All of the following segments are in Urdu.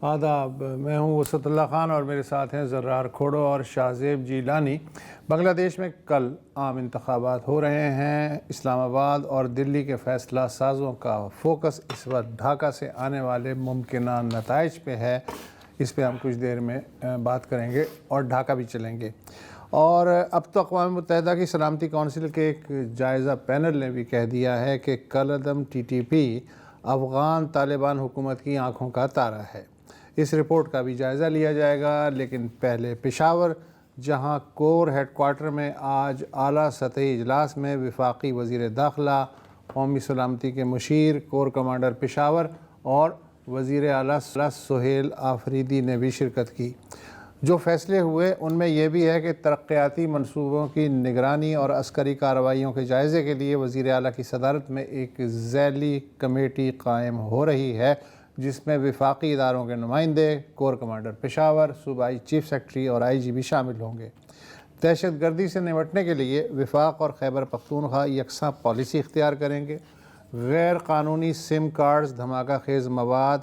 آداب، میں ہوں وسعت اللہ خان اور میرے ساتھ ہیں زرار کھوڑو اور شاہزیب جیلانی۔ بنگلہ دیش میں کل عام انتخابات ہو رہے ہیں۔ اسلام آباد اور دلی کے فیصلہ سازوں کا فوکس اس وقت ڈھاکہ سے آنے والے ممکنہ نتائج پہ ہے۔ اس پہ ہم کچھ دیر میں بات کریں گے اور ڈھاکہ بھی چلیں گے۔ اور اب تو اقوام متحدہ کی سلامتی کونسل کے ایک جائزہ پینل نے بھی کہہ دیا ہے کہ کالعدم TTP افغان طالبان حکومت کی آنکھوں کا تارا ہے۔ اس رپورٹ کا بھی جائزہ لیا جائے گا، لیکن پہلے پشاور، جہاں کور ہیڈ کوارٹر میں آج اعلیٰ سطحی اجلاس میں وفاقی وزیر داخلہ، قومی سلامتی کے مشیر، کور کمانڈر پشاور اور وزیر اعلیٰ سہیل آفریدی نے بھی شرکت کی۔ جو فیصلے ہوئے ان میں یہ بھی ہے کہ ترقیاتی منصوبوں کی نگرانی اور عسکری کارروائیوں کے جائزے کے لیے وزیر اعلیٰ کی صدارت میں ایک ذیلی کمیٹی قائم ہو رہی ہے، جس میں وفاقی اداروں کے نمائندے، کور کمانڈر پشاور، صوبائی چیف سیکرٹری اور IGP شامل ہوں گے۔ دہشت گردی سے نمٹنے کے لیے وفاق اور خیبر پختونخوا یکساں پالیسی اختیار کریں گے۔ غیر قانونی سم کارڈز، دھماکہ خیز مواد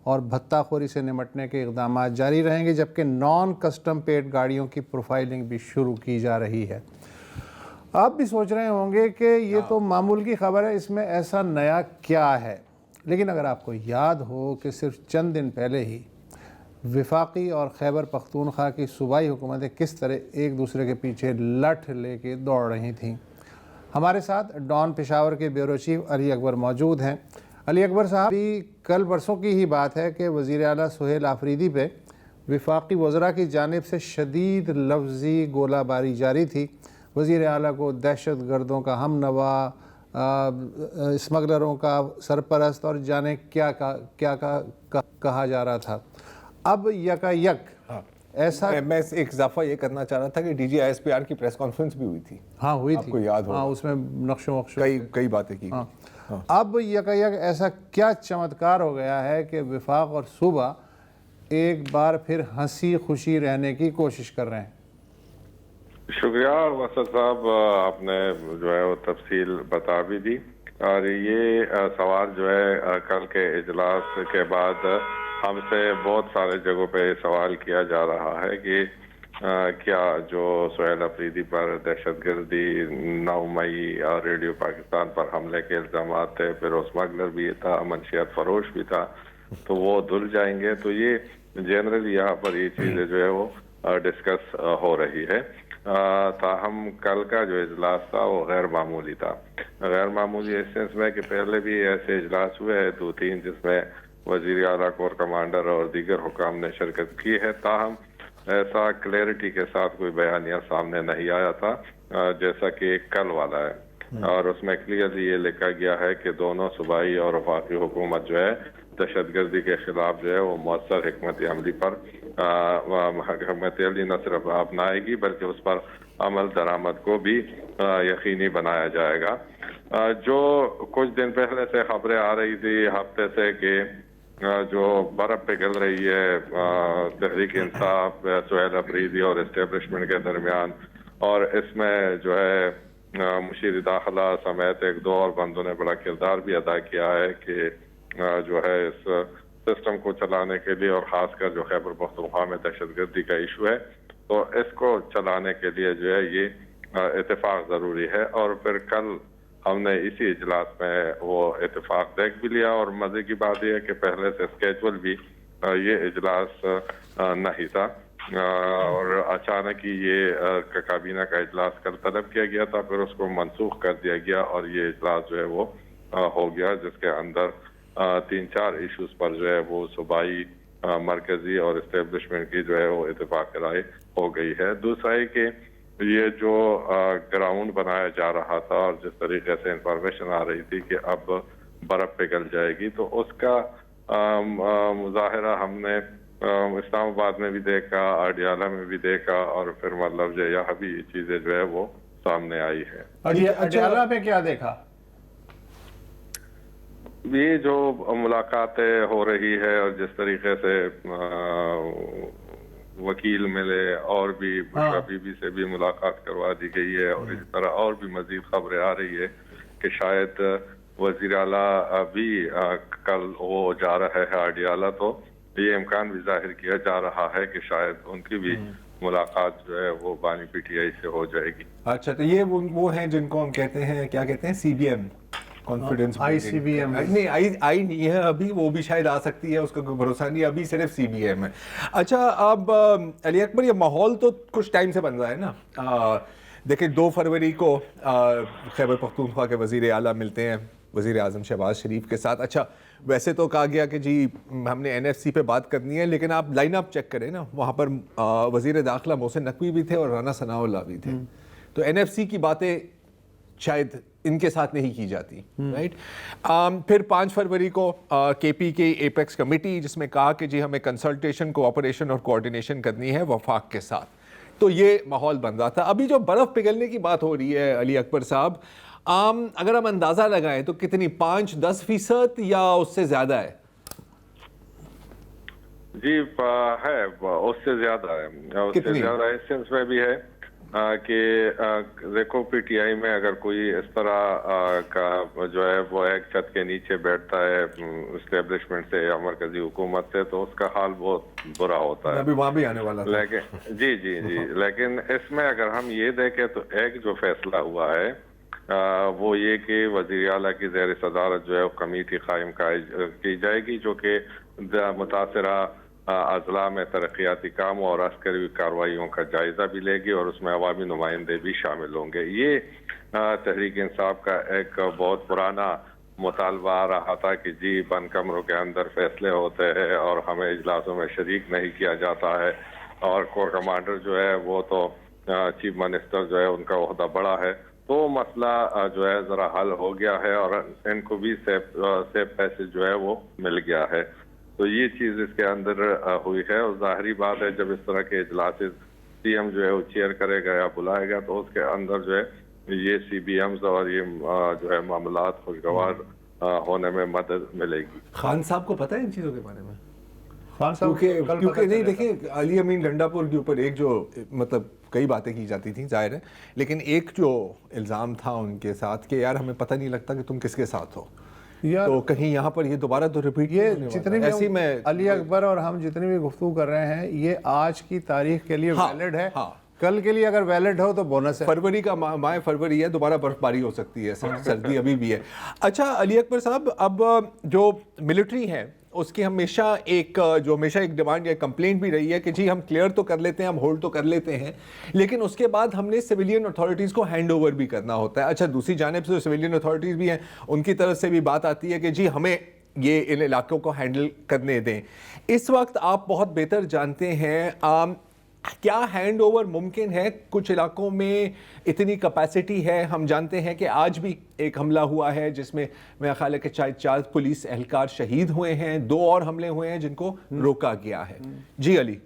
اور بھتہ خوری سے نمٹنے کے اقدامات جاری رہیں گے، جبکہ نان کسٹم پیڈ گاڑیوں کی پروفائلنگ بھی شروع کی جا رہی ہے۔ آپ بھی سوچ رہے ہوں گے کہ یہ تو معمول کی خبر ہے، اس میں ایسا نیا کیا ہے؟ لیکن اگر آپ کو یاد ہو کہ صرف چند دن پہلے ہی وفاقی اور خیبر پختونخوا کی صوبائی حکومتیں کس طرح ایک دوسرے کے پیچھے لٹھ لے کے دوڑ رہی تھیں۔ ہمارے ساتھ ڈان پشاور کے بیورو چیف علی اکبر موجود ہیں۔ علی اکبر صاحب، کل برسوں کی ہی بات ہے کہ وزیر اعلیٰ سہیل آفریدی پہ وفاقی وزراء کی جانب سے شدید لفظی گولہ باری جاری تھی۔ وزیر اعلیٰ کو دہشت گردوں کا ہم نوا، اسمگلروں کا سرپرست اور جانے کیا کہا جا رہا تھا۔ اب یکا ایسا میں ایک اضافہ یہ کرنا چاہ رہا تھا کہ DGISPR کی پریس کانفرنس بھی ہوئی تھی۔ ہاں ہوئی تھی، آپ کو یاد ہو؟ ہاں، اس میں نقش و نقش کئی باتیں کی۔ اب یک ایسا کیا چمتکار ہو گیا ہے کہ وفاق اور صوبہ ایک بار پھر ہنسی خوشی رہنے کی کوشش کر رہے ہیں؟ شکریہ وسط صاحب، آپ نے جو ہے وہ تفصیل بتا بھی دی، اور یہ سوال جو ہے کل کے اجلاس کے بعد ہم سے بہت سارے جگہوں پہ سوال کیا جا رہا ہے کہ کیا جو سہیل آفریدی پر دہشت گردی 9 مئی اور ریڈیو پاکستان پر حملے کے الزامات تھے، پھر اسمگلر بھی تھا، منشیات فروش بھی تھا، تو وہ دھل جائیں گے؟ تو یہ جنرلی یہاں پر یہ چیزیں جو ہے وہ ڈسکس ہو رہی ہے۔ تاہم کل کا جو اجلاس تھا وہ غیر معمولی تھا۔ غیر معمولی اس سینس میں کہ پہلے بھی ایسے اجلاس ہوئے ہیں 2-3 جس میں وزیر اعلیٰ، کور کمانڈر اور دیگر حکام نے شرکت کی ہے، تاہم ایسا کلیئرٹی کے ساتھ کوئی بیانیہ سامنے نہیں آیا تھا جیسا کہ کل والا ہے، اور اس میں کلیئرلی یہ لکھا گیا ہے کہ دونوں صوبائی اور وفاقی حکومت جو ہے دہشت گردی کے خلاف جو ہے وہ مؤثر حکمت عملی پر حکمت عملی نہ صرف اپنائے گی بلکہ اس پر عمل درآمد کو بھی یقینی بنایا جائے گا۔ جو کچھ دن پہلے سے خبریں آ رہی تھی، ہفتے سے، کہ جو برف پگھل رہی ہے تحریک انصاف، سہیل آفریدی اور اسٹیبلشمنٹ کے درمیان، اور اس میں جو ہے مشیر داخلہ سمیت 1-2 اور بندوں نے بڑا کردار بھی ادا کیا ہے کہ جو ہے اس سسٹم کو چلانے کے لیے، اور خاص کر جو خیبر پختونخوا میں دہشت گردی کا ایشو ہے، تو اس کو چلانے کے لیے جو ہے یہ اتفاق ضروری ہے۔ اور پھر کل ہم نے اسی اجلاس میں وہ اتفاق دیکھ بھی لیا، اور مزے کی بات یہ ہے کہ پہلے سے اسکیجول بھی یہ اجلاس نہیں تھا، اور اچانک ہی یہ کابینہ کا اجلاس کل طلب کیا گیا تھا، پھر اس کو منسوخ کر دیا گیا، اور یہ اجلاس جو ہے وہ ہو گیا، جس کے اندر 3-4 ایشوز پر جو ہے وہ صوبائی، مرکزی اور اسٹیبلشمنٹ کی جو ہے وہ اتفاق رائے ہو گئی ہے۔ دوسرا ہے کہ یہ جو گراؤنڈ بنایا جا رہا تھا اور جس طریقے سے انفارمیشن آ رہی تھی کہ اب برف پگھل جائے گی، تو اس کا مظاہرہ ہم نے اسلام آباد میں بھی دیکھا، اڈیالہ میں بھی دیکھا، اور پھر مطلب جو یہاں بھی یہ چیزیں جو ہے وہ سامنے آئی ہے۔ اڈیالہ میں کیا دیکھا؟ یہ جو ملاقاتیں ہو رہی ہے اور جس طریقے سے وکیل ملے، اور بھی BB سے بھی ملاقات کروا دی گئی ہے، اور اسی طرح اور بھی مزید خبریں آ رہی ہے کہ شاید وزیر اعلیٰ بھی کل وہ جا رہے ہیں اڈیالہ، تو یہ امکان بھی ظاہر کیا جا رہا ہے کہ شاید ان کی بھی ملاقات جو ہے وہ بانی پی ٹی آئی سے ہو جائے گی. اچھا تو یہ وہ ہیں جن کو ہم کہتے ہیں کیا کہتے ہیں C B M confidence ICBM نہیں آئی نہیں ہے ابھی, وہ بھی شاید آ سکتی ہے, اس کا کوئی بھروسہ نہیں, ابھی صرف سی بی ایم ہے. اچھا اب علی اکبر یہ ماحول تو کچھ ٹائم سے بن رہا ہے نا. دیکھیں 2 فروری کو خیبر پختونخوا کے وزیر اعلیٰ ملتے ہیں وزیر اعظم شہباز شریف کے ساتھ. اچھا ویسے تو کہا گیا کہ جی ہم نے این ایف سی پہ بات کرنی ہے, لیکن آپ لائن اپ چیک کریں نا, وہاں پر وزیر داخلہ محسن نقوی بھی تھے اور رانا ثناء اللہ بھی تھے. تو این ایف سی کی باتیں شاید ان کے ساتھ نہیں کی جاتی, رائٹ. پھر 5 فروری کو کے پی کے ایپیکس کمیٹی, جس میں کہا کہ جی ہمیں کنسلٹیشن کوآپریشن اور کوآرڈینیشن کرنی ہے وفاق کے ساتھ. تو یہ ماحول بن رہا تھا. ابھی جو برف پگھلنے کی بات ہو رہی ہے علی اکبر صاحب, اگر ہم اندازہ لگائیں تو کتنی 5-10% یا اس سے زیادہ ہے؟ جی ہے, اس سے زیادہ ہے. اس سے زیادہ اس سینس میں بھی ہے کہ دیکھو پی ٹی آئی میں اگر کوئی اس طرح کا جو ہے وہ ایک چھت کے نیچے بیٹھتا ہے اسٹیبلشمنٹ سے یا مرکزی حکومت سے, تو اس کا حال بہت برا ہوتا ہے. ابھی وہاں بھی آنے والا تھا. لیکن جی لیکن اس میں اگر ہم یہ دیکھیں تو ایک جو فیصلہ ہوا ہے وہ یہ کہ وزیر اعلیٰ کی زیر صدارت جو ہے کمیٹی قائم کی جائے گی جو کہ متاثرہ اضلاع میں ترقیاتی کاموں اور عسکری کارروائیوں کا جائزہ بھی لے گی, اور اس میں عوامی نمائندے بھی شامل ہوں گے. یہ تحریک انصاف کا ایک بہت پرانا مطالبہ آ رہا تھا کہ جی بند کمروں کے اندر فیصلے ہوتے ہیں اور ہمیں اجلاسوں میں شریک نہیں کیا جاتا ہے, اور کور کمانڈر جو ہے وہ تو چیف منسٹر جو ہے ان کا عہدہ بڑا ہے. تو مسئلہ جو ہے ذرا حل ہو گیا ہے اور ان کو بھی سیف پیسج جو ہے وہ مل گیا ہے. تو یہ چیز اس کے اندر ہوئی ہے, اور ظاہری بات ہے جب اس طرح کے اجلاس سی ایم جو ہے وہ چیئر کرے گا یا بلائے گا تو اس کے اندر جو ہے یہ سی بی ایمز اور یہ جو ہے معاملات خوشگوار ہونے میں مدد ملے گی. خان صاحب کو پتہ ہے ان چیزوں کے بارے میں؟ خان صاحب کیونکہ نہیں دیکھیں علی امین ڈنڈا پور کے اوپر ایک جو مطلب کئی باتیں کی جاتی تھیں ظاہر ہے, لیکن ایک جو الزام تھا ان کے ساتھ کہ یار ہمیں پتہ نہیں لگتا کہ تم کس کے ساتھ ہو, تو کہیں یہاں پر یہ دوبارہ تو ریپیٹ یہ جتنی بھی علی اکبر اور ہم جتنی بھی گفتگو کر رہے ہیں یہ آج کی تاریخ کے لیے ویلڈ ہے, کل کے لیے اگر ویلڈ ہو تو بونس ہے. فروری کا ماہ فروری ہے, دوبارہ برف باری ہو سکتی ہے, سردی ابھی بھی ہے. اچھا علی اکبر صاحب, اب جو ملٹری ہے اس کی ہمیشہ ایک ڈیمانڈ یا کمپلینٹ بھی رہی ہے کہ جی ہم کلیئر تو کر لیتے ہیں, ہم ہولڈ تو کر لیتے ہیں, لیکن اس کے بعد ہم نے سویلین اتھارٹیز کو ہینڈ اوور بھی کرنا ہوتا ہے. اچھا دوسری جانب سے سویلین اتھارٹیز بھی ہیں, ان کی طرف سے بھی بات آتی ہے کہ جی ہمیں یہ ان علاقوں کو ہینڈل کرنے دیں. اس وقت آپ بہت بہتر جانتے ہیں کیا ہینڈ اوور ممکن ہے؟ کچھ علاقوں میں اتنی کیپیسٹی ہے, ہم جانتے ہیں کہ آج بھی ایک حملہ ہوا ہے جس میں میرا خیال ہے کہ 4 پولیس اہلکار شہید ہوئے ہیں, 2 اور حملے ہوئے ہیں جن کو روکا گیا ہے. جی علی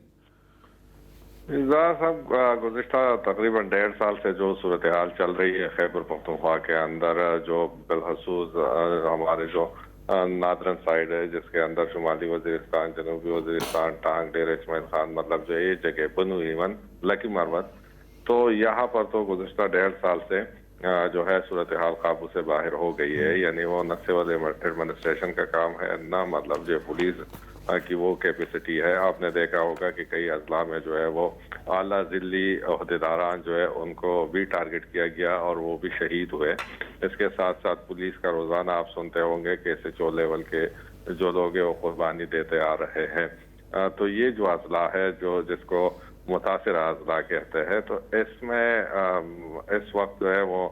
صاحب, گزشتہ تقریباً 1.5 سال سے جو صورتحال چل رہی ہے خیبر پختونخوا کے اندر, جو بالخصوص ہمارے جو نادرن سائڈ ہے جس کے اندر شمالی وزیرستان, جنوبی وزیرستان, ٹانگ, ڈیر اسماعیل خان, مطلب جو یہ جگہ بنو ایون لکی مروت, تو یہاں پر تو گزشتہ 1.5 سال سے جو ہے صورتحال قابو سے باہر ہو گئی ہے. یعنی وہ نہ سول ایڈمنسٹریشن کا کام ہے, نہ مطلب جو پولیس کی وہ کیپیسٹی ہے. آپ نے دیکھا ہوگا کہ کئی اضلاع میں جو ہے وہ اعلیٰ ذلی عہدیداران جو ہے ان کو بھی ٹارگٹ کیا گیا اور وہ بھی شہید ہوئے. اس کے ساتھ ساتھ پولیس کا روزانہ آپ سنتے ہوں گے کہ ایسے 4 لیول کے جو لوگ ہیں وہ قربانی دیتے آ رہے ہیں. تو یہ جو اضلاع ہے جو جس کو متاثرہ اضلاع کہتے ہیں, تو اس میں اس وقت جو ہے وہ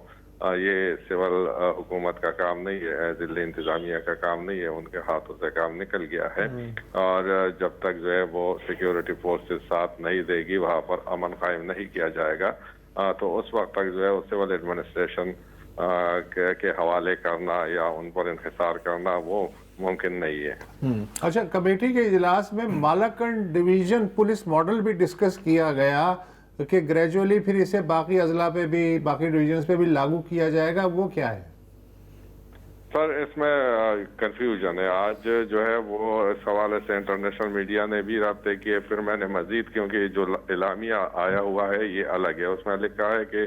یہ سول حکومت کا کام نہیں ہے, ضلعی انتظامیہ کا کام نہیں ہے, ان کے ہاتھوں سے کام نکل گیا ہے. اور جب تک جو ہے وہ سیکیورٹی فورسز ساتھ نہیں دے گی, وہاں پر امن قائم نہیں کیا جائے گا, تو اس وقت تک جو ہے سول ایڈمنسٹریشن کے حوالے کرنا یا ان پر انحصار کرنا وہ ممکن نہیں ہے. اچھا, کمیٹی کے اجلاس میں مالاکنڈ ڈویژن پولیس ماڈل بھی ڈسکس کیا گیا کہ گریجولی پھر اسے باقی اضلاع پہ بھی, باقی ڈویژنز پہ بھی لاگو کیا جائے گا, وہ کیا ہے؟ سر اس میں کنفیوژن ہے. آج جو ہے وہ اس حوالے سے انٹرنیشنل میڈیا نے بھی رابطے کیے, پھر میں نے مزید, کیونکہ جو اعلامیہ آیا ہوا ہے یہ الگ ہے, اس میں لکھا ہے کہ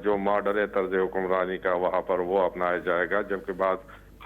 جو ماڈل ہے طرز حکمرانی کا وہاں پر وہ اپنایا جائے گا, جبکہ بعض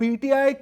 PTI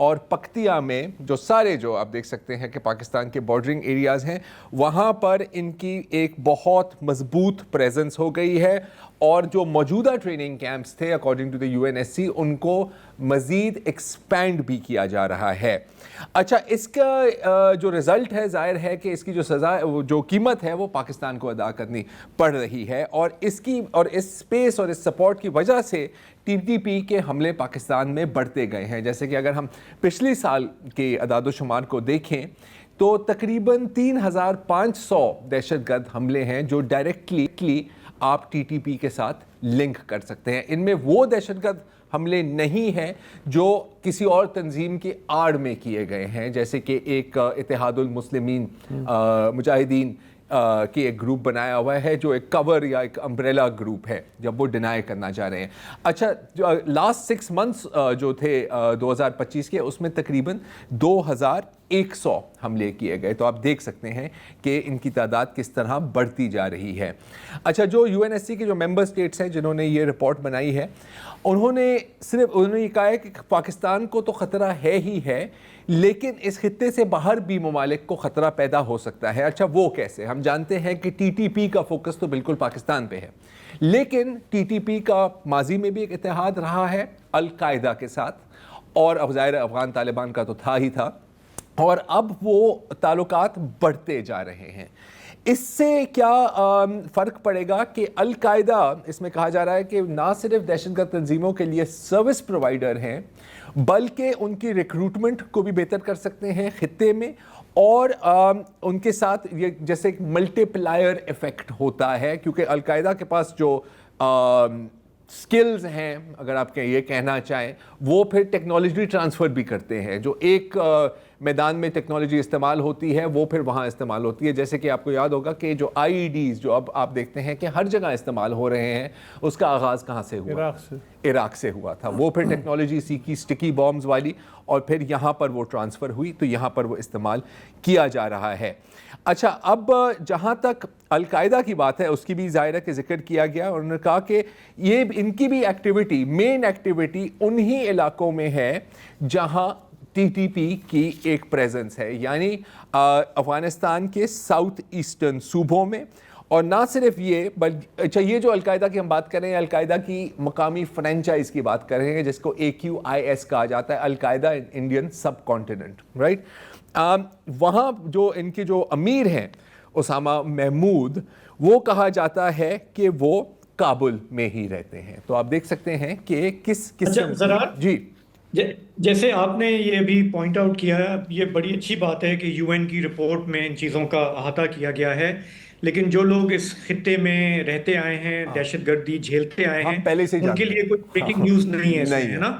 اور پکتیا میں جو سارے جو آپ دیکھ سکتے ہیں کہ پاکستان کے بارڈرنگ ایریاز ہیں وہاں پر ان کی ایک بہت مضبوط پریزنس ہو گئی ہے، اور جو موجودہ ٹریننگ کیمپس تھے اکارڈنگ ٹو دی UNSC ان کو مزید ایکسپینڈ بھی کیا جا رہا ہے۔ اچھا، اس کا جو رزلٹ ہے ظاہر ہے کہ اس کی جو سزا جو قیمت ہے وہ پاکستان کو ادا کرنی پڑ رہی ہے، اور اس اسپیس اور اس سپورٹ کی وجہ سے TTP کے حملے پاکستان میں بڑھتے گئے ہیں۔ جیسے کہ اگر ہم پچھلے سال کے اعداد و شمار کو دیکھیں تو تقریباً 3500 دہشت گرد حملے ہیں جو ڈائریکٹلی آپ TTP کے ساتھ لنک کر سکتے ہیں۔ ان میں وہ دہشت گرد حملے نہیں ہیں جو کسی اور تنظیم کی آڑ میں کیے گئے ہیں، جیسے کہ ایک اتحاد المسلمین مجاہدین کی ایک گروپ بنایا ہوا ہے جو ایک کور یا ایک امبریلا گروپ ہے جب وہ ڈینائی کرنا چاہ رہے ہیں۔ اچھا، لاسٹ 6 منتھس جو تھے 2025 کے، اس میں تقریباً 2100 حملے کیے گئے، تو آپ دیکھ سکتے ہیں کہ ان کی تعداد کس طرح بڑھتی جا رہی ہے۔ اچھا، جو UNSC کے جو ممبر اسٹیٹس ہیں جنہوں نے یہ رپورٹ بنائی ہے، انہوں نے یہ کہا ہے کہ پاکستان کو تو خطرہ ہے ہی ہے، لیکن اس خطے سے باہر بھی ممالک کو خطرہ پیدا ہو سکتا ہے۔ اچھا، وہ کیسے؟ ہم جانتے ہیں کہ TTP کا فوکس تو بالکل پاکستان پہ ہے، لیکن TTP کا ماضی میں بھی ایک اتحاد رہا ہے القاعدہ کے ساتھ، اور اب ظاہر افغان طالبان کا تو تھا ہی تھا، اور اب وہ تعلقات بڑھتے جا رہے ہیں۔ اس سے کیا فرق پڑے گا کہ القاعدہ، اس میں کہا جا رہا ہے کہ نہ صرف دہشت گرد تنظیموں کے لیے سروس پرووائڈر ہیں بلکہ ان کی ریکروٹمنٹ کو بھی بہتر کر سکتے ہیں خطے میں، اور ان کے ساتھ یہ جیسے ایک ملٹی پلائر ایفیکٹ ہوتا ہے، کیونکہ القاعدہ کے پاس جو سکلز ہیں، اگر آپ یہ کہنا چاہیں، وہ پھر ٹیکنالوجی ٹرانسفر بھی کرتے ہیں۔ جو ایک میدان میں ٹیکنالوجی استعمال ہوتی ہے وہ پھر وہاں استعمال ہوتی ہے۔ جیسے کہ آپ کو یاد ہوگا کہ جو IEDs جو اب آپ دیکھتے ہیں کہ ہر جگہ استعمال ہو رہے ہیں، اس کا آغاز کہاں سے ہوا؟ عراق سے ہوا تھا۔ وہ پھر ٹیکنالوجی سیکھی سٹکی بامز والی، اور پھر یہاں پر وہ ٹرانسفر ہوئی تو یہاں پر وہ استعمال کیا جا رہا ہے۔ اچھا، اب جہاں تک القاعدہ کی بات ہے اس کی بھی ظاہر ہے کہ ذکر کیا گیا، اور انہوں نے کہا کہ یہ ان کی بھی ایکٹیویٹی، مین ایکٹیویٹی انہی علاقوں میں ہے جہاں TTP کی ایک پریزنس ہے، یعنی افغانستان کے ساؤتھ ایسٹرن صوبوں میں۔ اور نہ صرف یہ بلکہ اچھا، یہ جو القاعدہ کی ہم بات کر رہے ہیں، القاعدہ کی مقامی فرینچائز کی بات کر رہے ہیں جس کو AQIS کہا جاتا ہے، القاعدہ انڈین سب کانٹیننٹ، رائٹ؟ وہاں جو ان کے جو امیر ہیں اسامہ محمود، وہ کہا جاتا ہے کہ وہ کابل میں ہی رہتے ہیں۔ تو آپ دیکھ سکتے ہیں کہ کس جی جیسے آپ نے یہ بھی پوائنٹ آؤٹ کیا ہے، یہ بڑی اچھی بات ہے کہ UN کی رپورٹ میں ان چیزوں کا احاطہ کیا گیا ہے، لیکن جو لوگ اس خطے میں رہتے آئے ہیں، دہشت گردی جھیلتے آئے ہیں، ان کے لیے کوئی بریکنگ نیوز نہیں ہے، ہے نا؟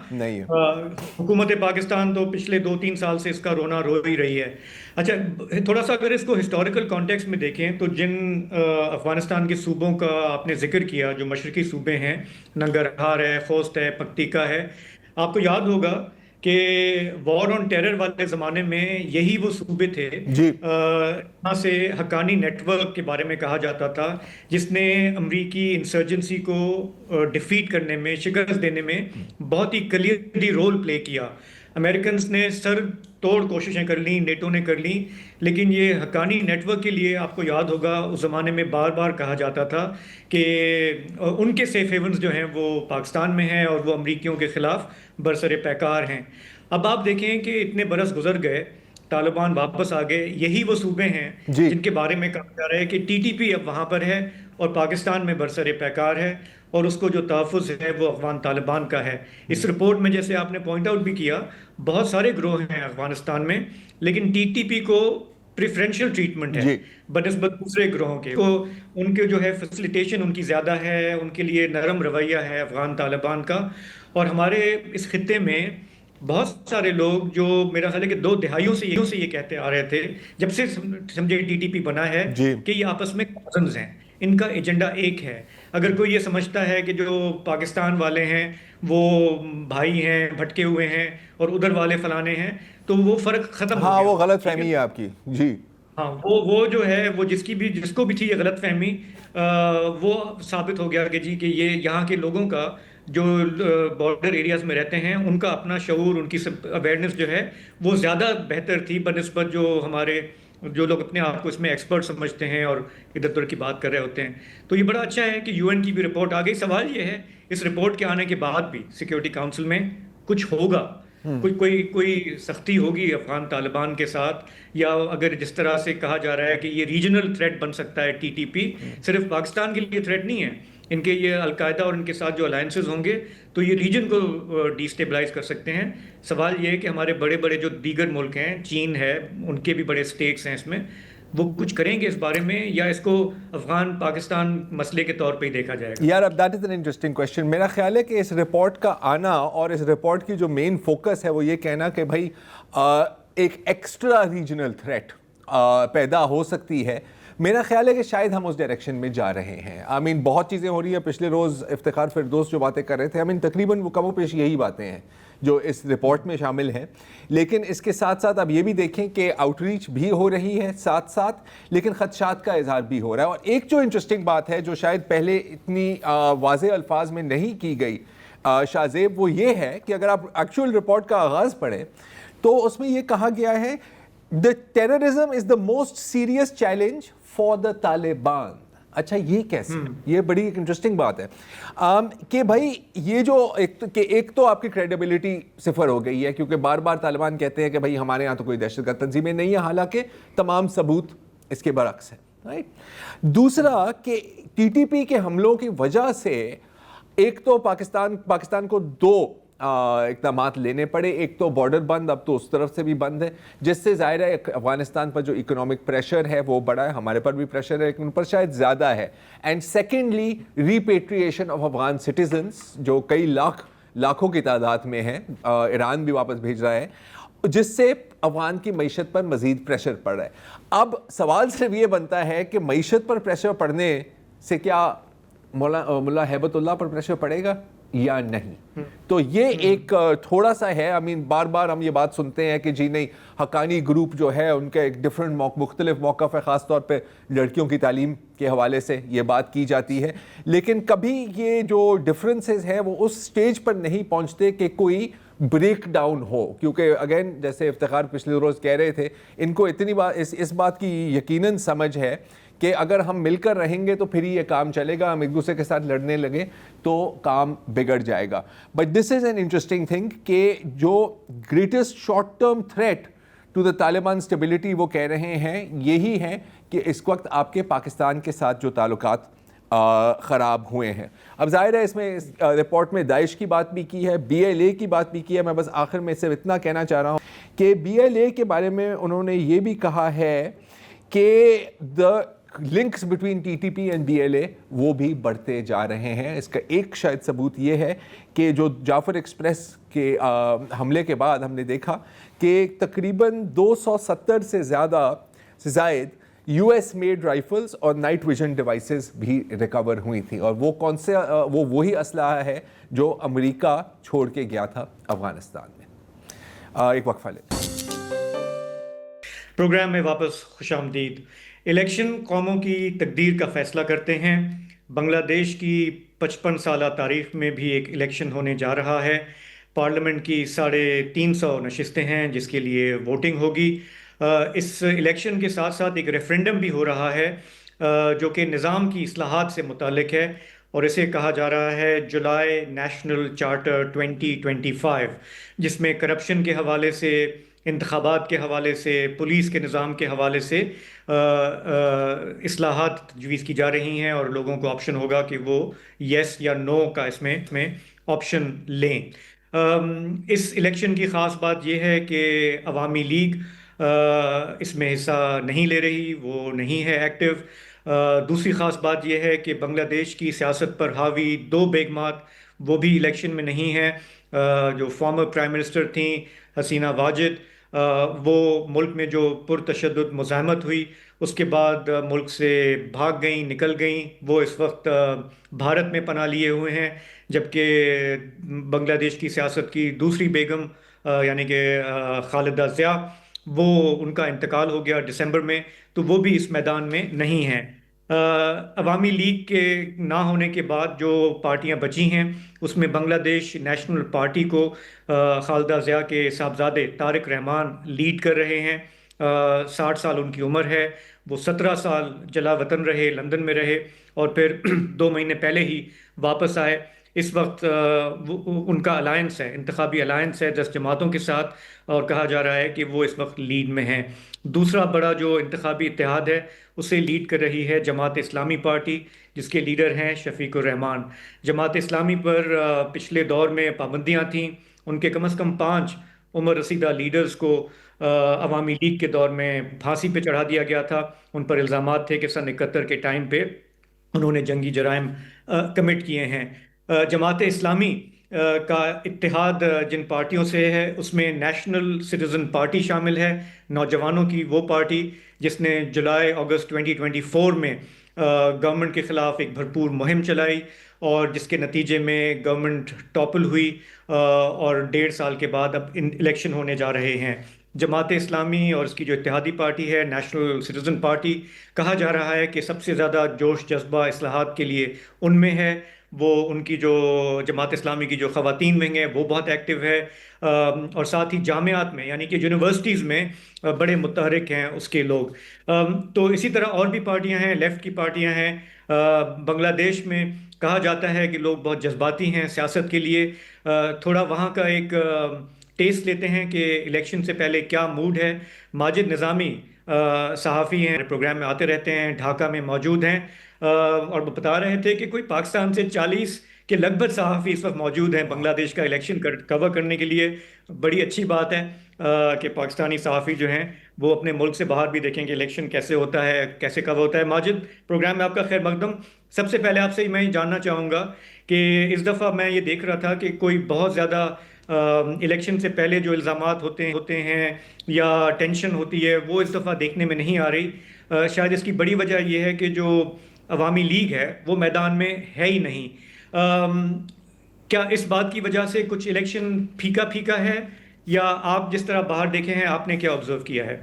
حکومت پاکستان تو پچھلے 2-3 سال سے اس کا رونا رو ہی رہی ہے۔ اچھا، تھوڑا سا اگر اس کو ہسٹوریکل کانٹیکسٹ میں دیکھیں تو جن افغانستان کے صوبوں کا آپ نے ذکر کیا، جو مشرقی صوبے ہیں، ننگرہار ہے، خوست ہے، پکتیکا ہے، آپ کو یاد ہوگا کہ وار آن ٹیرر والے زمانے میں یہی وہ صوبے تھے یہاں سے حقانی نیٹ ورک کے بارے میں کہا جاتا تھا، جس نے امریکی انسرجنسی کو ڈیفیٹ کرنے میں، شکست دینے میں بہت ہی کلیئرلی رول پلے کیا۔ امریکنز نے سر توڑ کوششیں کر لیں، نیٹو نے کر لیں، لیکن یہ حقانی نیٹ ورک کے لیے آپ کو یاد ہوگا اس زمانے میں بار بار کہا جاتا تھا کہ ان کے سیف ہیونز جو ہیں وہ پاکستان میں ہیں اور وہ امریکیوں کے خلاف برسر پیکار ہیں۔ اب آپ دیکھیں کہ اتنے برس گزر گئے، طالبان واپس آ گئے، یہی وہ صوبے ہیں جن کے بارے میں کہا جا رہا ہے کہ TTP اب وہاں پر ہے اور پاکستان میں برسر پیکار ہے، اور اس کو جو تحفظ ہے وہ افغان طالبان کا ہے۔ اس رپورٹ میں جیسے آپ نے پوائنٹ آؤٹ بھی کیا، بہت سارے گروہ ہیں افغانستان میں، لیکن TTP کو پریفرینشل ٹریٹمنٹ ہے بنسبت دوسرے گروہوں کے، ان کے جو ہے فیسیلیٹیشن ان کی زیادہ ہے، ان کے لیے نرم رویہ ہے افغان طالبان کا۔ اور ہمارے اس خطے میں بہت سارے لوگ جو میرا خیال ہے کہ 2 دہائیوں سے یہ کہتے آ رہے تھے، جب سے سمجھے TTP بنا ہے، کہ یہ آپس میں کازنز ہیں، ان کا ایجنڈا ایک ہے۔ اگر کوئی یہ سمجھتا ہے کہ جو پاکستان والے ہیں وہ بھائی ہیں، بھٹکے ہوئے ہیں، اور ادھر والے فلانے ہیں، تو وہ فرق ختم ہو گیا۔ ہاں، وہ غلط فہمی ہے آپ کی۔ جی ہاں، وہ جو ہے وہ جس کو بھی تھی یہ غلط فہمی، وہ ثابت ہو گیا کہ جی کہ یہ یہاں کے لوگوں کا جو بارڈر ایریاز میں رہتے ہیں ان کا اپنا شعور، ان کی اویئرنیس جو ہے وہ زیادہ بہتر تھی بنسبت جو ہمارے جو لوگ اپنے آپ کو اس میں ایکسپرٹ سمجھتے ہیں اور ادھر ادھر کی بات کر رہے ہوتے ہیں. تو یہ بڑا اچھا ہے کہ یو این کی بھی رپورٹ آ گئی. سوال یہ ہے اس رپورٹ کے آنے کے بعد بھی سیکیورٹی کاؤنسل میں کچھ ہوگا، کوئی سختی ہوگی افغان طالبان کے ساتھ، یا اگر جس طرح سے کہا جا رہا ہے کہ یہ ریجنل تھریٹ بن سکتا ہے ٹی ٹی پی، صرف پاکستان کے لیے تھریٹ نہیں ہے، ان کے یہ القاعدہ اور ان کے ساتھ جو الائنسز ہوں گے تو یہ ریجن کو ڈی اسٹیبلائز کر سکتے ہیں. سوال یہ ہے کہ ہمارے بڑے بڑے جو دیگر ملک ہیں، چین ہے، ان کے بھی بڑے سٹیکس ہیں اس میں، وہ کچھ کریں گے اس بارے میں، یا اس کو افغان پاکستان مسئلے کے طور پہ ہی دیکھا جائے گا؟ یار اب that is an interesting question. میرا خیال ہے کہ اس رپورٹ کا آنا اور اس رپورٹ کی جو مین فوکس ہے وہ یہ کہنا کہ بھائی ایک ایکسٹرا ریجنل تھریٹ پیدا ہو سکتی ہے. میرا خیال ہے کہ شاید ہم اس ڈائریکشن میں جا رہے ہیں. آئی مین بہت چیزیں ہو رہی ہیں. پچھلے روز افتخار فردوس جو باتیں کر رہے تھے، آئی مین تقریباً وہ کم و بیش یہی باتیں ہیں جو اس رپورٹ میں شامل ہیں. لیکن اس کے ساتھ ساتھ اب یہ بھی دیکھیں کہ آؤٹ ریچ بھی ہو رہی ہے ساتھ ساتھ، لیکن خدشات کا اظہار بھی ہو رہا ہے. اور ایک جو انٹرسٹنگ بات ہے جو شاید پہلے اتنی واضح الفاظ میں نہیں کی گئی شاہ زیب، وہ یہ ہے کہ اگر آپ ایکچوئل رپورٹ کا آغاز پڑھیں تو اس میں یہ کہا گیا ہے The terrorism is the most serious challenge for the Taliban. اچھا یہ کیسے؟ یہ بڑی ایک انٹرسٹنگ بات ہے کہ بھائی یہ جو ایک تو آپ کی کریڈیبلٹی صفر ہو گئی ہے، کیونکہ بار بار طالبان کہتے ہیں کہ بھائی ہمارے یہاں تو کوئی دہشت گرد تنظیمیں نہیں ہیں، حالانکہ تمام ثبوت اس کے برعکس ہے. رائٹ. دوسرا کہ ٹی ٹی پی کے حملوں کی وجہ سے ایک تو پاکستان کو دو اقدامات لینے پڑے. ایک تو بارڈر بند، اب تو اس طرف سے بھی بند ہے، جس سے ظاہر ہے افغانستان پر جو اکنامک پریشر ہے وہ بڑا ہے. ہمارے پر بھی پریشر ہے لیکن ان پر شاید زیادہ ہے. And secondly repatriation of Afghan citizens جو کئی لاکھوں کی تعداد میں ہیں، ایران بھی واپس بھیج رہا ہے، جس سے افغان کی معیشت پر مزید پریشر پڑ رہا ہے. اب سوال صرف یہ بنتا ہے کہ معیشت پر پریشر پڑنے سے کیا ملا ہیبت اللہ پر پریشر پڑے گا یا نہیں؟ تو یہ ایک تھوڑا سا ہے. آئی مین بار بار ہم یہ بات سنتے ہیں کہ جی نہیں، حقانی گروپ جو ہے ان کا ایک مختلف موقف ہے، خاص طور پہ لڑکیوں کی تعلیم کے حوالے سے یہ بات کی جاتی ہے، لیکن کبھی یہ جو ڈفرینسز ہیں وہ اس سٹیج پر نہیں پہنچتے کہ کوئی بریک ڈاؤن ہو. کیونکہ اگین جیسے افتخار پچھلے روز کہہ رہے تھے، ان کو اتنی بات اس بات کی یقیناً سمجھ ہے کہ اگر ہم مل کر رہیں گے تو پھر یہ کام چلے گا. ہم ایک دوسرے کے ساتھ لڑنے لگے تو کام بگڑ جائے گا. But this is an interesting thing کہ جو greatest short term threat to the Taliban stability وہ کہہ رہے ہیں یہی ہے کہ اس وقت آپ کے پاکستان کے ساتھ جو تعلقات خراب ہوئے ہیں. اب ظاہر ہے اس میں رپورٹ میں داعش کی بات بھی کی ہے، بی ایل اے کی بات بھی کی ہے. میں بس آخر میں صرف اتنا کہنا چاہ رہا ہوں کہ بی ایل اے کے بارے میں انہوں نے یہ بھی کہا ہے کہ the links between T T P and B L A وہ بھی بڑھتے جا رہے ہیں. اس کا ایک شاید ثبوت یہ ہے کہ جو جعفر ایکسپریس کے حملے کے بعد ہم نے دیکھا کہ تقریباً 270 سے زائد یو ایس میڈ رائفلز اور نائٹ ویژن ڈیوائسز بھی ریکور ہوئی تھیں. اور وہ کون سے وہی اسلحہ ہے جو امریکہ چھوڑ کے گیا تھا افغانستان میں. ایک وقفہ لیں. پروگرام میں واپس خوش آمدید. الیکشن قوموں کی تقدیر کا فیصلہ کرتے ہیں. بنگلہ دیش کی 55 سالہ تاریخ میں بھی ایک الیکشن ہونے جا رہا ہے. پارلیمنٹ کی 350 نشستیں ہیں جس کے لیے ووٹنگ ہوگی. اس الیکشن کے ساتھ ساتھ ایک ریفرینڈم بھی ہو رہا ہے جو کہ نظام کی اصلاحات سے متعلق ہے، اور اسے کہا جا رہا ہے جولائی نیشنل چارٹر 2025، جس میں کرپشن کے حوالے سے، انتخابات کے حوالے سے، پولیس کے نظام کے حوالے سے اصلاحات تجویز کی جا رہی ہیں، اور لوگوں کو آپشن ہوگا کہ وہ یس یا نو کا اس میں آپشن لیں. اس الیکشن کی خاص بات یہ ہے کہ عوامی لیگ اس میں حصہ نہیں لے رہی، وہ نہیں ہے ایکٹیو. دوسری خاص بات یہ ہے کہ بنگلہ دیش کی سیاست پر حاوی 2 بیگمات وہ بھی الیکشن میں نہیں ہیں. جو فارمر پرائم منسٹر تھیں حسینہ واجد، وہ ملک میں جو پرتشدد مزاحمت ہوئی اس کے بعد ملک سے بھاگ گئیں، نکل گئیں. وہ اس وقت بھارت میں پناہ لیے ہوئے ہیں، جبکہ بنگلہ دیش کی سیاست کی دوسری بیگم یعنی کہ خالدہ ضیاء، وہ ان کا انتقال ہو گیا دسمبر میں، تو وہ بھی اس میدان میں نہیں ہیں. عوامی لیگ کے نہ ہونے کے بعد جو پارٹیاں بچی ہیں اس میں بنگلہ دیش نیشنل پارٹی کو خالدہ ضیاء کے صاحبزادے طارق رحمان لیڈ کر رہے ہیں. 60 سال ان کی عمر ہے. وہ 17 سال جلا وطن رہے, لندن میں رہے اور پھر 2 مہینے پہلے ہی واپس آئے. اس وقت ان کا الائنس ہے, انتخابی الائنس ہے 10 جماعتوں کے ساتھ, اور کہا جا رہا ہے کہ وہ اس وقت لیڈ میں ہیں. دوسرا بڑا جو انتخابی اتحاد ہے اسے لیڈ کر رہی ہے جماعت اسلامی پارٹی, جس کے لیڈر ہیں شفیق الرحمان. جماعت اسلامی پر پچھلے دور میں پابندیاں تھیں. ان کے کم از کم 5 عمر رسیدہ لیڈرز کو عوامی لیگ کے دور میں پھانسی پہ چڑھا دیا گیا تھا. ان پر الزامات تھے کہ سن 71 کے ٹائم پہ انہوں نے جنگی جرائم کمٹ کیے ہیں. جماعت اسلامی کا اتحاد جن پارٹیوں سے ہے اس میں نیشنل سٹیزن پارٹی شامل ہے, نوجوانوں کی وہ پارٹی جس نے جولائی اگست 2024 میں گورنمنٹ کے خلاف ایک بھرپور مہم چلائی اور جس کے نتیجے میں گورنمنٹ ٹاپل ہوئی اور 1.5 سال کے بعد اب الیکشن ہونے جا رہے ہیں. جماعت اسلامی اور اس کی جو اتحادی پارٹی ہے نیشنل سٹیزن پارٹی, کہا جا رہا ہے کہ سب سے زیادہ جوش جذبہ اصلاحات کے لیے ان میں ہے. وہ ان کی جو جماعت اسلامی کی جو خواتین ونگ ہے وہ بہت ایکٹیو ہے, اور ساتھ ہی جامعات میں یعنی کہ یونیورسٹیز میں بڑے متحرک ہیں اس کے لوگ. تو اسی طرح اور بھی پارٹیاں ہیں, لیفٹ کی پارٹیاں ہیں. بنگلہ دیش میں کہا جاتا ہے کہ لوگ بہت جذباتی ہیں سیاست کے لیے. تھوڑا وہاں کا ایک ٹیسٹ لیتے ہیں کہ الیکشن سے پہلے کیا موڈ ہے. ماجد نظامی صحافی ہیں, پروگرام میں آتے رہتے ہیں, ڈھاکہ میں موجود ہیں, اور وہ بتا رہے تھے کہ کوئی پاکستان سے 40 کے لگ بھگ صحافی اس وقت موجود ہیں بنگلہ دیش کا الیکشن کور کرنے کے لیے. بڑی اچھی بات ہے کہ پاکستانی صحافی جو ہیں وہ اپنے ملک سے باہر بھی دیکھیں کہ الیکشن کیسے ہوتا ہے, کیسے کور ہوتا ہے. ماجد, پروگرام میں آپ کا خیر مقدم. سب سے پہلے آپ سے میں یہ جاننا چاہوں گا کہ اس دفعہ میں یہ دیکھ رہا تھا کہ کوئی بہت زیادہ الیکشن سے پہلے جو الزامات ہوتے ہیں یا ٹینشن ہوتی ہے وہ اس دفعہ دیکھنے میں نہیں آ رہی. شاید اس کی بڑی وجہ یہ ہے کہ جو عوامی لیگ ہے وہ میدان میں ہے ہی نہیں. کیا اس بات کی وجہ سے کچھ الیکشن پھیکا پھیکا ہے, یا آپ جس طرح باہر دیکھے ہیں آپ نے کیا آبزرو کیا ہے؟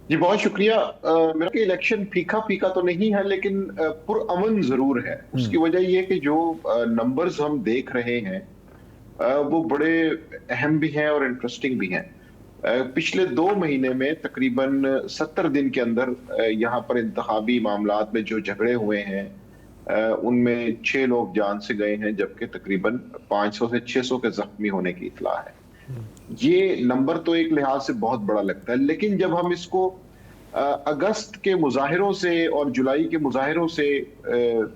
جی بہت شکریہ. میرا کہ الیکشن پھیکا پھیکا تو نہیں ہے لیکن پرامن ضرور ہے. اس کی وجہ یہ کہ جو نمبرز ہم دیکھ رہے ہیں وہ بڑے اہم بھی ہیں اور انٹرسٹنگ بھی ہیں. پچھلے 2 مہینے میں تقریباً 70 دن کے اندر یہاں پر انتخابی معاملات میں جو جھگڑے ہوئے ہیں ان میں 6 لوگ جان سے گئے ہیں, جبکہ تقریباً 500 سے 600 کے زخمی ہونے کی اطلاع ہے. یہ نمبر تو ایک لحاظ سے بہت بڑا لگتا ہے, لیکن جب ہم اس کو اگست کے مظاہروں سے اور جولائی کے مظاہروں سے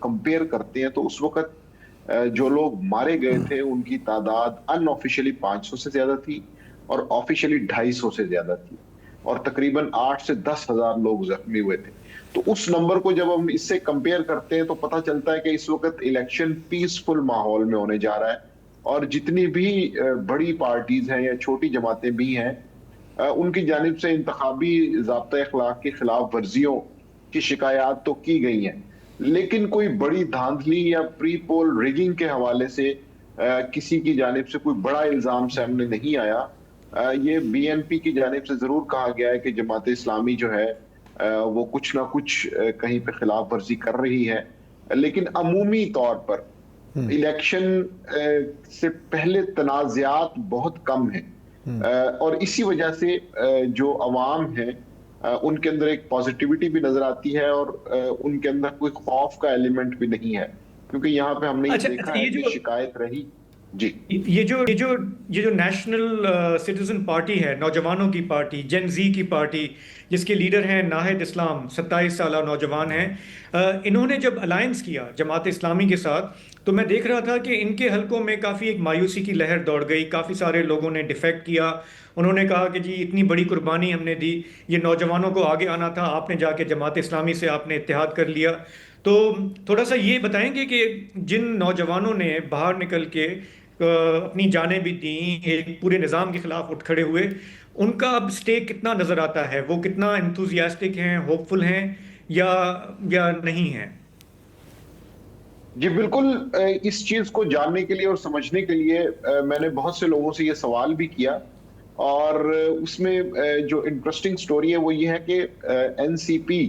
کمپیئر کرتے ہیں تو اس وقت جو لوگ مارے گئے تھے ان کی تعداد ان آفیشلی 500 سے زیادہ تھی اور آفیشلی 250 سے زیادہ تھی, اور تقریباً 8 سے 10 ہزار لوگ زخمی ہوئے تھے. تو اس نمبر کو جب ہم اس سے کمپیئر کرتے ہیں تو پتہ چلتا ہے کہ اس وقت الیکشن پیسفل ماحول میں ہونے جا رہا ہے, اور جتنی بھی بڑی پارٹیز ہیں یا چھوٹی جماعتیں بھی ہیں ان کی جانب سے انتخابی ضابطۂ اخلاق کی خلاف ورزیوں کی شکایات تو کی گئی ہیں, لیکن کوئی بڑی دھاندلی یا پری پول ریگنگ کے حوالے سے کسی کی جانب سے کوئی بڑا الزام سامنے نہیں آیا. یہ بی این پی کی جانب سے ضرور کہا گیا ہے کہ جماعت اسلامی جو ہے وہ کچھ نہ کچھ کہیں پہ خلاف ورزی کر رہی ہے, لیکن عمومی طور پر الیکشن سے پہلے تنازعات بہت کم ہیں, اور اسی وجہ سے جو عوام ہیں ان کے اندر ایک پازیٹیوٹی بھی نظر آتی ہے اور ان کے اندر کوئی خوف کا ایلیمنٹ بھی نہیں ہے, کیونکہ یہاں پہ ہم نے یہ دیکھا ہے کہ شکایت رہی. جی, یہ جو نیشنل سٹیزن پارٹی ہے, نوجوانوں کی پارٹی, جن زی کی پارٹی, جس کے لیڈر ہیں ناہید اسلام, 27 سالہ نوجوان ہیں, انہوں نے جب الائنس کیا جماعت اسلامی کے ساتھ تو میں دیکھ رہا تھا کہ ان کے حلقوں میں کافی ایک مایوسی کی لہر دوڑ گئی. کافی سارے لوگوں نے ڈیفیکٹ کیا. انہوں نے کہا کہ جی اتنی بڑی قربانی ہم نے دی, یہ نوجوانوں کو آگے آنا تھا, آپ نے جا کے جماعت اسلامی سے آپ نے اتحاد کر لیا. تو تھوڑا سا یہ بتائیں گے کہ جن نوجوانوں نے باہر نکل کے اپنی جانیں بھی دیں, ایک پورے نظام کے خلاف اٹھ کھڑے ہوئے, ان کا اب سٹیک کتنا نظر آتا ہے, وہ کتنا انتھوزیاسٹک ہیں, ہوپ فل ہیں یا نہیں ہیں؟ جی بالکل, اس چیز کو جاننے کے لیے اور سمجھنے کے لیے میں نے بہت سے لوگوں سے یہ سوال بھی کیا, اور اس میں جو انٹرسٹنگ سٹوری ہے وہ یہ ہے کہ این سی پی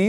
3